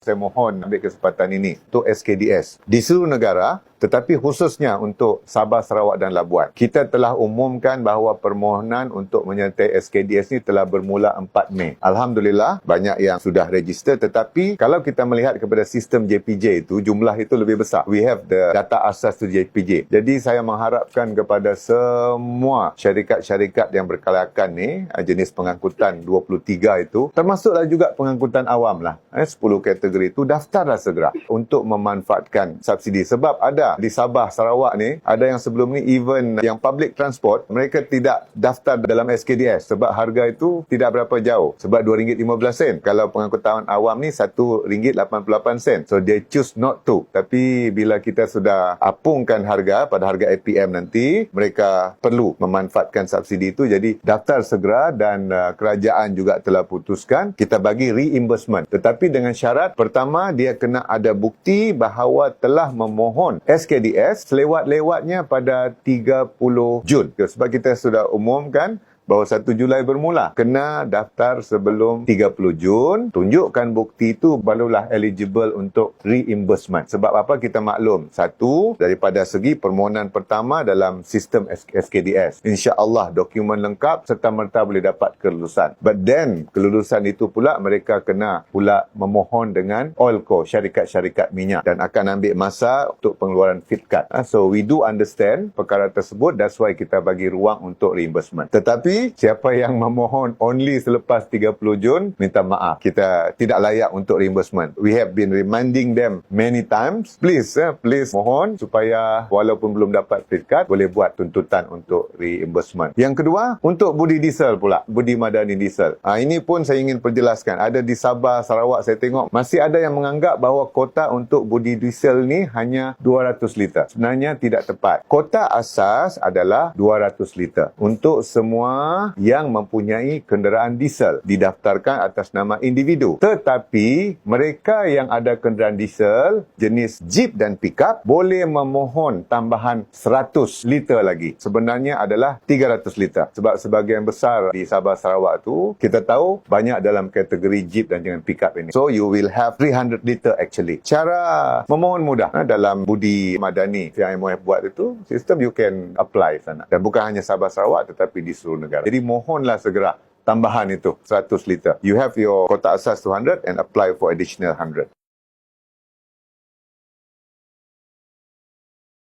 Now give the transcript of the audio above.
Saya mohon ambil kesempatan ini untuk SKDS di seluruh negara, tetapi khususnya untuk Sabah, Sarawak dan Labuan. Kita telah umumkan bahawa permohonan untuk menyertai SKDS ini telah bermula 4 Mei. Alhamdulillah, banyak yang sudah register, tetapi kalau kita melihat kepada sistem JPJ itu, jumlah itu lebih besar. We have the data asas to JPJ. Jadi saya mengharapkan kepada semua syarikat-syarikat yang berkelayakan ni, jenis pengangkutan 23 itu, termasuklah juga pengangkutan awam lah, 10 kategori itu, daftarlah segera untuk memanfaatkan subsidi. Sebab ada di Sabah, Sarawak ni, ada yang sebelum ni even yang public transport, mereka tidak daftar dalam SKDS sebab harga itu tidak berapa jauh. Sebab RM2.15. Kalau pengangkutan awam ni RM1.88. So they choose not to. Tapi bila kita sudah apungkan harga pada harga APM nanti, mereka perlu memanfaatkan subsidi itu. Jadi daftar segera dan kerajaan juga telah putuskan kita bagi reimbursement. Tetapi dengan syarat, pertama, dia kena ada bukti bahawa telah memohon SKDS selewat-lewatnya pada 30 Jun. Sebab kita sudah umumkan bahawa 1 Julai bermula. Kena daftar sebelum 30 Jun. Tunjukkan bukti itu, barulah eligible untuk reimbursement. Sebab apa? Kita maklum. Satu, daripada segi permohonan pertama dalam sistem SKDS. InsyaAllah dokumen lengkap serta-merta boleh dapat kelulusan. But then, kelulusan itu pula mereka kena pula memohon dengan Oilco, syarikat-syarikat minyak. Dan akan ambil masa untuk pengeluaran fit card. So, we do understand perkara tersebut. That's why kita bagi ruang untuk reimbursement. Tetapi siapa yang memohon only selepas 30 Jun, minta maaf. Kita tidak layak untuk reimbursement. We have been reminding them many times. Please mohon supaya walaupun belum dapat fit card, boleh buat tuntutan untuk reimbursement. Yang kedua, untuk budi diesel pula. Budi madani diesel. Ini pun saya ingin perjelaskan. Ada di Sabah, Sarawak, saya tengok masih ada yang menganggap bahawa kota untuk budi diesel ni hanya 200 liter. Sebenarnya tidak tepat. Kota asas adalah 200 liter. Untuk semua yang mempunyai kenderaan diesel didaftarkan atas nama individu. Tetapi mereka yang ada kenderaan diesel jenis Jeep dan pickup boleh memohon tambahan 100 liter lagi. Sebenarnya adalah 300 liter. Sebab sebahagian besar di Sabah Sarawak tu kita tahu banyak dalam kategori Jeep dan dengan pickup ini. So you will have 300 liter actually. Cara memohon mudah dalam budi madani yang MOF buat itu, sistem you can apply sana. Dan bukan hanya Sabah Sarawak tetapi di seluruh negara. Jadi mohonlah segera tambahan itu 100 liter. You have your kota asas 200 and apply for additional 100.